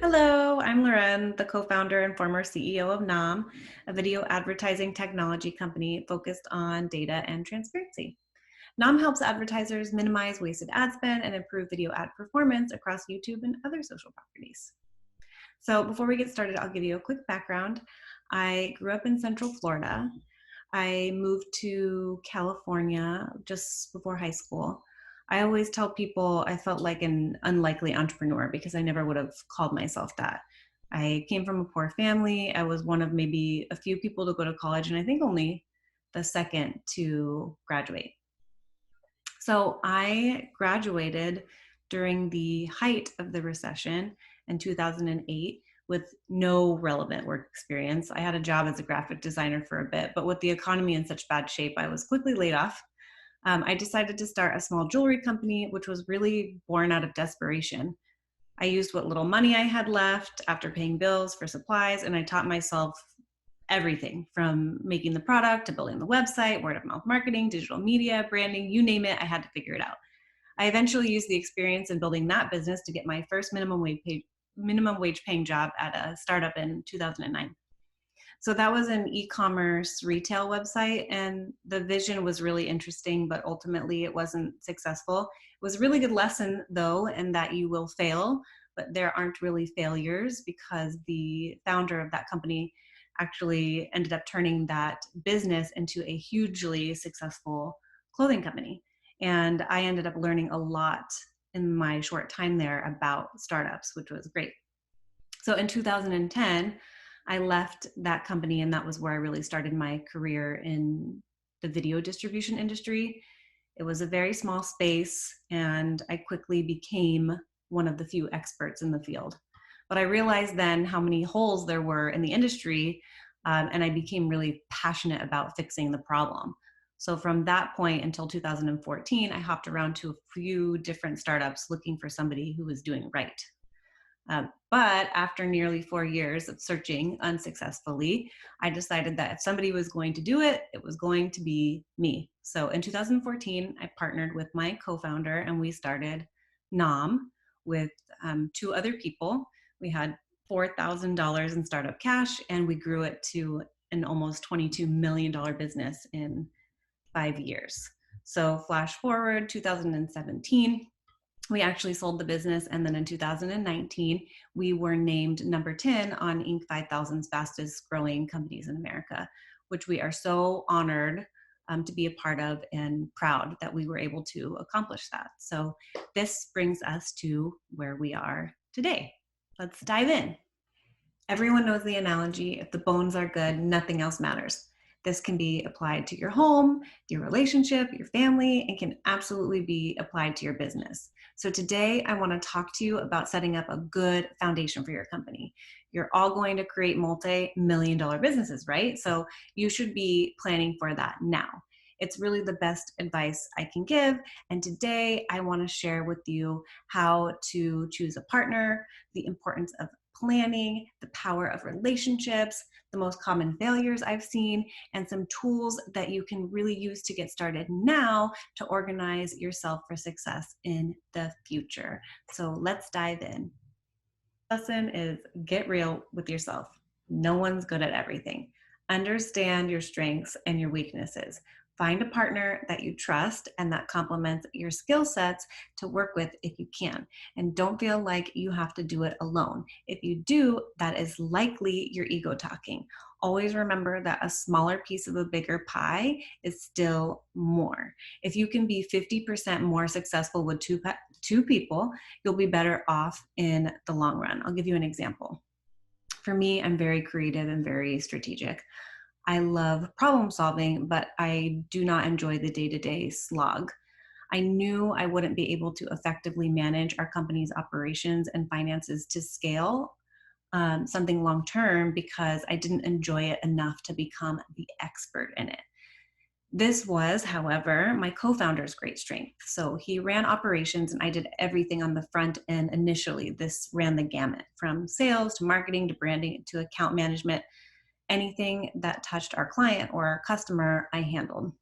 Hello, I'm Loren, the co-founder and former CEO of NOM, a video advertising technology company focused on data and transparency. NOM helps advertisers minimize wasted ad spend and improve video ad performance across YouTube and other social properties. So before we get started, I'll give you a quick background. I grew up in Central Florida. I moved to California just before high school. I always tell people I felt like an unlikely entrepreneur because I never would have called myself that. I came from a poor family. I was one of maybe a few people to go to college, and I think only the second to graduate. So I graduated during the height of the recession in 2008 with no relevant work experience. I had a job as a graphic designer for a bit, but with the economy in such bad shape, I was quickly laid off. I decided to start a small jewelry company, which was really born out of desperation. I used what little money I had left after paying bills for supplies, and I taught myself everything from making the product to building the website, word of mouth marketing, digital media, branding, you name it, I had to figure it out. I eventually used the experience in building that business to get my first minimum wage paying job at a startup in 2009. So that was an e-commerce retail website, and the vision was really interesting, but ultimately it wasn't successful. It was a really good lesson though, in that you will fail, but there aren't really failures because the founder of that company actually ended up turning that business into a hugely successful clothing company. And I ended up learning a lot in my short time there about startups, which was great. So in 2010, I left that company, and that was where I really started my career in the video distribution industry. It was a very small space, and I quickly became one of the few experts in the field. But I realized then how many holes there were in the industry, and I became really passionate about fixing the problem. So from that point until 2014, I hopped around to a few different startups looking for somebody who was doing right. But after nearly 4 years of searching unsuccessfully, I decided that if somebody was going to do it, it was going to be me. So in 2014, I partnered with my co-founder, and we started NOM with two other people. We had $4,000 in startup cash, and we grew it to an almost $22 million business in 5 years. So flash forward 2017, we actually sold the business, and then in 2019, we were named number 10 on Inc. 5000's fastest growing companies in America, which we are so honored to be a part of and proud that we were able to accomplish that. So this brings us to where we are today. Let's dive in. Everyone knows the analogy, if the bones are good, nothing else matters. This can be applied to your home, your relationship, your family, and can absolutely be applied to your business. So today I want to talk to you about setting up a good foundation for your company. You're all going to create multi-million-dollar businesses, right? So you should be planning for that now. It's really the best advice I can give. And today I want to share with you how to choose a partner, the importance of planning, the power of relationships, the most common failures I've seen, and some tools that you can really use to get started now to organize yourself for success in the future. So let's dive in. Lesson is get real with yourself. No one's good at everything. Understand your strengths and your weaknesses. Find a partner that you trust and that complements your skill sets to work with if you can. And don't feel like you have to do it alone. If you do, that is likely your ego talking. Always remember that a smaller piece of a bigger pie is still more. If you can be 50% more successful with two people, you'll be better off in the long run. I'll give you an example. For me, I'm very creative and very strategic. I love problem solving, but I do not enjoy the day-to-day slog. I knew I wouldn't be able to effectively manage our company's operations and finances to scale something long-term because I didn't enjoy it enough to become the expert in it. This was, however, my co-founder's great strength. So he ran operations and I did everything on the front end initially. This ran the gamut from sales to marketing to branding to account management. Anything that touched our client or our customer, I handled.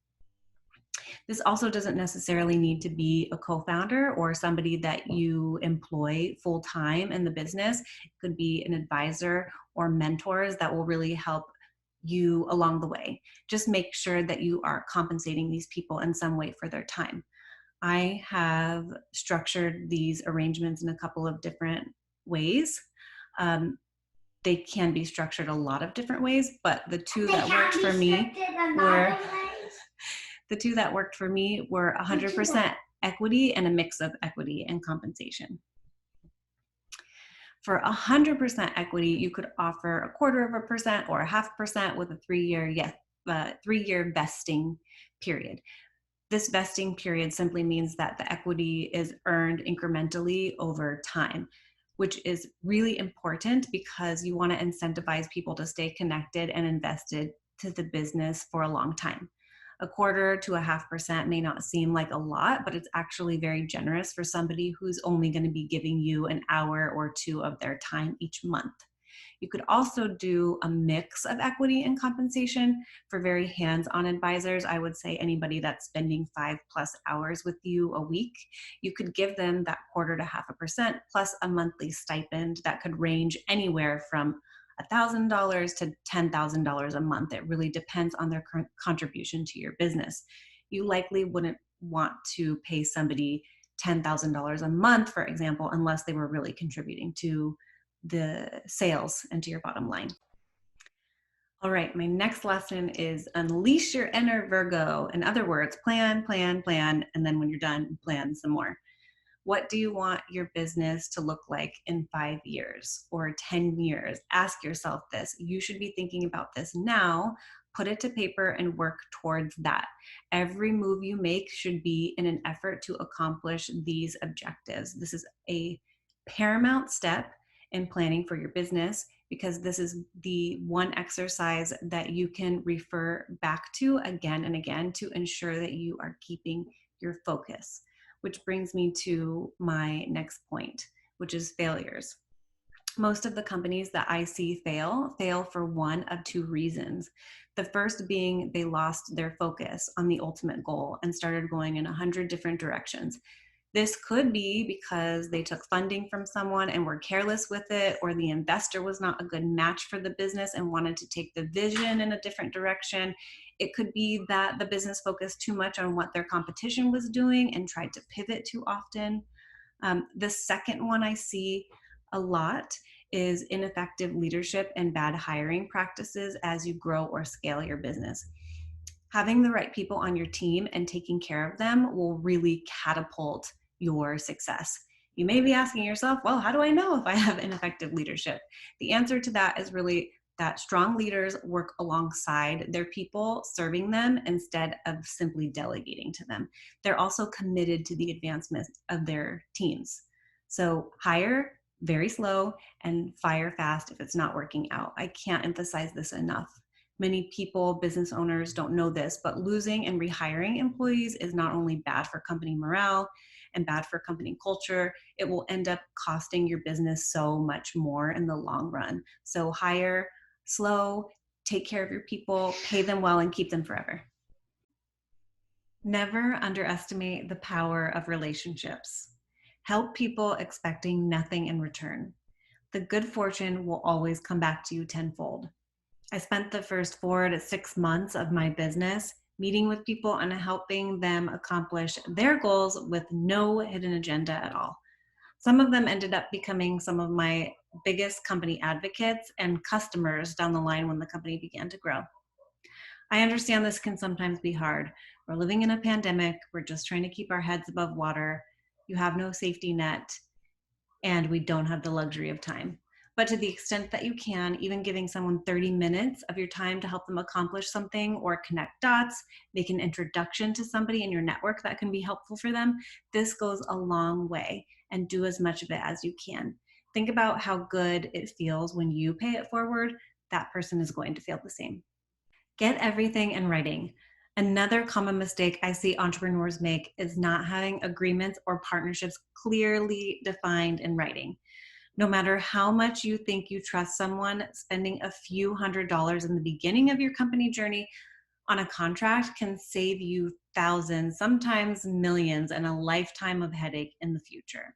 This also doesn't necessarily need to be a co-founder or somebody that you employ full-time in the business. It could be an advisor or mentors that will really help you along the way. Just make sure that you are compensating these people in some way for their time. I have structured these arrangements in a couple of different ways. They can be structured a lot of different ways, but the two that worked for me were 100% equity and a mix of equity and compensation. For 100% equity, you could offer 0.25% or 0.5% with a 3-year vesting period. This vesting period simply means that the equity is earned incrementally over time, which is really important because you want to incentivize people to stay connected and invested to the business for a long time. 0.25% to 0.5% may not seem like a lot, but it's actually very generous for somebody who's only going to be giving you an hour or two of their time each month. You could also do a mix of equity and compensation for very hands-on advisors. I would say anybody that's spending 5+ hours with you a week, you could give them that 0.25% to 0.5% plus a monthly stipend that could range anywhere from $1,000 to $10,000 a month. It really depends on their current contribution to your business. You likely wouldn't want to pay somebody $10,000 a month, for example, unless they were really contributing to the sales and to your bottom line. All right, my next lesson is unleash your inner Virgo. In other words, plan, plan, plan, and then when you're done, plan some more. What do you want your business to look like in 5 years or 10 years? Ask yourself this. You should be thinking about this now. Put it to paper and work towards that. Every move you make should be in an effort to accomplish these objectives. This is a paramount step in planning for your business because this is the one exercise that you can refer back to again and again to ensure that you are keeping your focus. Which brings me to my next point, which is failures. Most of the companies that I see fail for one of two reasons. The first being they lost their focus on the ultimate goal and started going in 100 different directions. This could be because they took funding from someone and were careless with it, or the investor was not a good match for the business and wanted to take the vision in a different direction. It could be that the business focused too much on what their competition was doing and tried to pivot too often. The second one I see a lot is ineffective leadership and bad hiring practices as you grow or scale your business. Having the right people on your team and taking care of them will really catapult your success. You may be asking yourself, well, how do I know if I have ineffective leadership? The answer to that is really that strong leaders work alongside their people, serving them instead of simply delegating to them. They're also committed to the advancement of their teams. So hire very slow and fire fast if it's not working out. I can't emphasize this enough. Many people, business owners, don't know this, but losing and rehiring employees is not only bad for company morale and bad for company culture, it will end up costing your business so much more in the long run. So hire slow, take care of your people, pay them well, and keep them forever. Never underestimate the power of relationships. Help people expecting nothing in return. The good fortune will always come back to you tenfold. I spent the first 4 to 6 months of my business meeting with people and helping them accomplish their goals with no hidden agenda at all. Some of them ended up becoming some of my biggest company advocates and customers down the line when the company began to grow. I understand this can sometimes be hard. We're living in a pandemic. We're just trying to keep our heads above water. You have no safety net, and we don't have the luxury of time. But to the extent that you can, even giving someone 30 minutes of your time to help them accomplish something or connect dots, make an introduction to somebody in your network that can be helpful for them, this goes a long way, and do as much of it as you can. Think about how good it feels when you pay it forward. That person is going to feel the same. Get everything in writing. Another common mistake I see entrepreneurs make is not having agreements or partnerships clearly defined in writing. No matter how much you think you trust someone, spending a few $100s in the beginning of your company journey on a contract can save you thousands, sometimes millions, and a lifetime of headache in the future.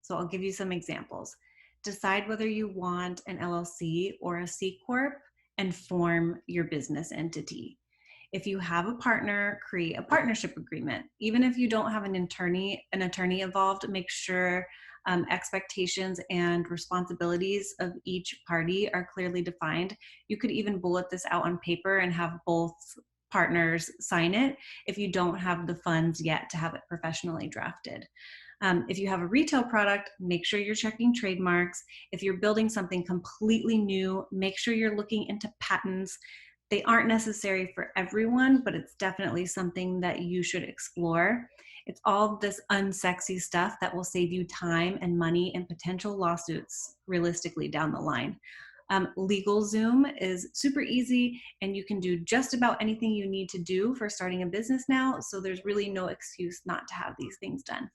So I'll give you some examples. Decide whether you want an LLC or a C Corp and form your business entity. If you have a partner, create a partnership agreement. Even if you don't have an attorney involved, make sure expectations and responsibilities of each party are clearly defined. You could even bullet this out on paper and have both partners sign it if you don't have the funds yet to have it professionally drafted. If you have a retail product, make sure you're checking trademarks. If you're building something completely new, make sure you're looking into patents. They aren't necessary for everyone, but it's definitely something that you should explore. It's all this unsexy stuff that will save you time and money and potential lawsuits realistically down the line. LegalZoom is super easy, and you can do just about anything you need to do for starting a business now, so there's really no excuse not to have these things done.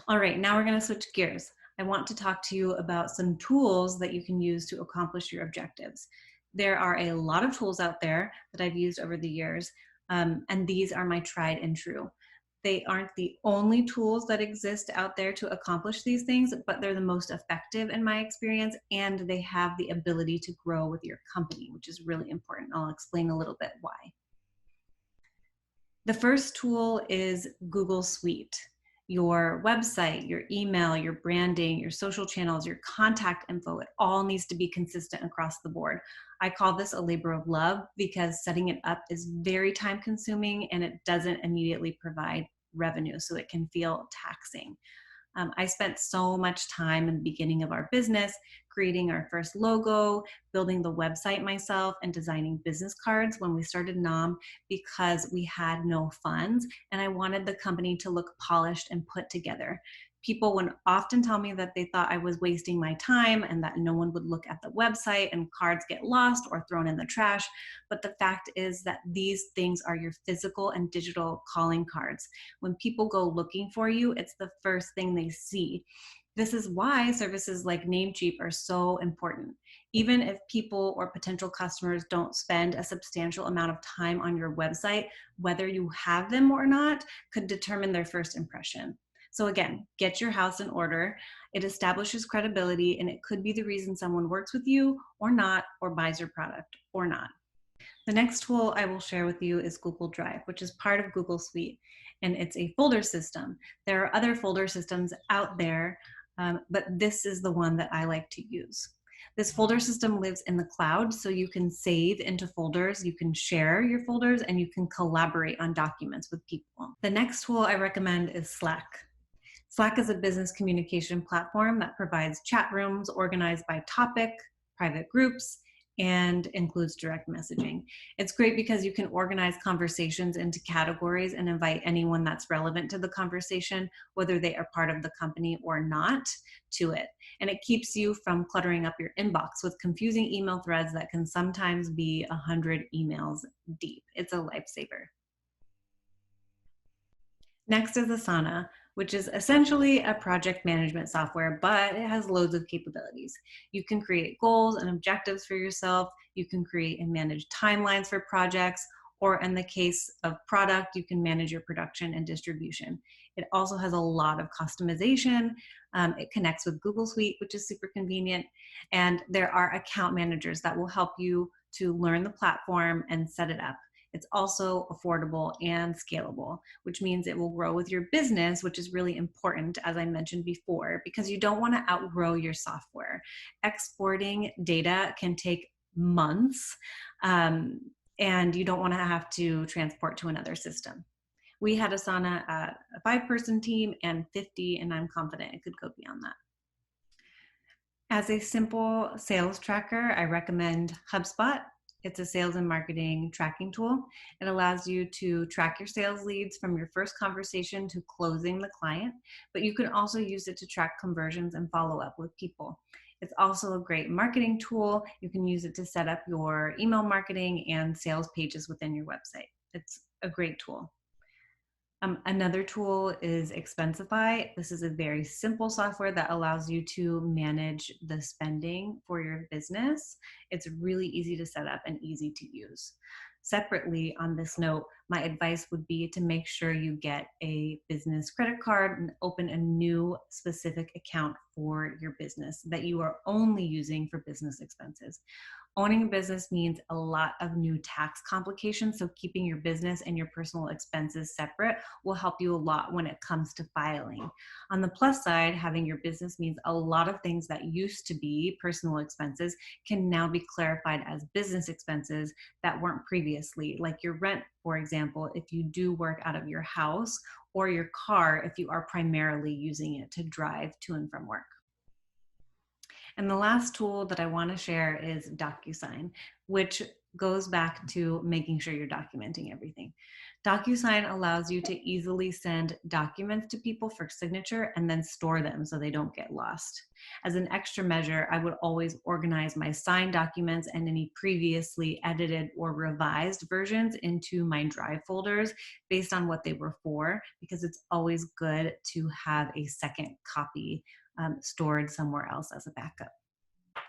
All right, now we're going to switch gears. I want to talk to you about some tools that you can use to accomplish your objectives. There are a lot of tools out there that I've used over the years, and these are my tried and true. They aren't the only tools that exist out there to accomplish these things, but they're the most effective in my experience, and they have the ability to grow with your company, which is really important. I'll explain a little bit why. The first tool is Google Suite. Your website, your email, your branding, your social channels, your contact info, it all needs to be consistent across the board. I call this a labor of love because setting it up is very time consuming and it doesn't immediately provide revenue, so it can feel taxing. I spent so much time in the beginning of our business creating our first logo, building the website myself, and designing business cards when we started NOM because we had no funds and I wanted the company to look polished and put together. People would often tell me that they thought I was wasting my time and that no one would look at the website and cards get lost or thrown in the trash. But the fact is that these things are your physical and digital calling cards. When people go looking for you, it's the first thing they see. This is why services like Namecheap are so important. Even if people or potential customers don't spend a substantial amount of time on your website, whether you have them or not could determine their first impression. So again, get your house in order. It establishes credibility and it could be the reason someone works with you or not, or buys your product or not. The next tool I will share with you is Google Drive, which is part of Google Suite, and it's a folder system. There are other folder systems out there, but this is the one that I like to use. This folder system lives in the cloud, so you can save into folders, you can share your folders, and you can collaborate on documents with people. The next tool I recommend is Slack. Slack is a business communication platform that provides chat rooms organized by topic, private groups, and includes direct messaging. It's great because you can organize conversations into categories and invite anyone that's relevant to the conversation, whether they are part of the company or not, to it. And it keeps you from cluttering up your inbox with confusing email threads that can sometimes be 100 emails deep. It's a lifesaver. Next is Asana, which is essentially a project management software, but it has loads of capabilities. You can create goals and objectives for yourself. You can create and manage timelines for projects, or in the case of product, you can manage your production and distribution. It also has a lot of customization. It connects with Google Suite, which is super convenient. And there are account managers that will help you to learn the platform and set it up. It's also affordable and scalable, which means it will grow with your business, which is really important, as I mentioned before, because you don't want to outgrow your software. Exporting data can take months, and you don't want to have to transport to another system. We had Asana at a 5-person team and 50, and I'm confident it could go beyond that. As a simple sales tracker, I recommend Hubspot. It's a sales and marketing tracking tool. It allows you to track your sales leads from your first conversation to closing the client, but you can also use it to track conversions and follow up with people. It's also a great marketing tool. You can use it to set up your email marketing and sales pages within your website. It's a great tool. Another tool is Expensify. This is a very simple software that allows you to manage the spending for your business. It's really easy to set up and easy to use. Separately, on this note, my advice would be to make sure you get a business credit card and open a new specific account for your business that you are only using for business expenses. Owning a business means a lot of new tax complications, so keeping your business and your personal expenses separate will help you a lot when it comes to filing. On the plus side, having your business means a lot of things that used to be personal expenses can now be clarified as business expenses that weren't previously, like your rent, for example, if you do work out of your house, or your car if you are primarily using it to drive to and from work. And the last tool that I want to share is DocuSign, which goes back to making sure you're documenting everything. DocuSign allows you to easily send documents to people for signature and then store them so they don't get lost. As an extra measure, I would always organize my signed documents and any previously edited or revised versions into my Drive folders based on what they were for, because it's always good to have a second copy stored somewhere else as a backup.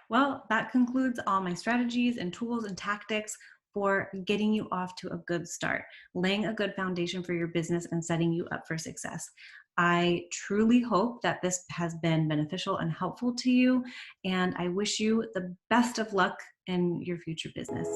Well, that concludes all my strategies and tools and tactics for getting you off to a good start, laying a good foundation for your business and setting you up for success. I truly hope that this has been beneficial and helpful to you, and I wish you the best of luck in your future business.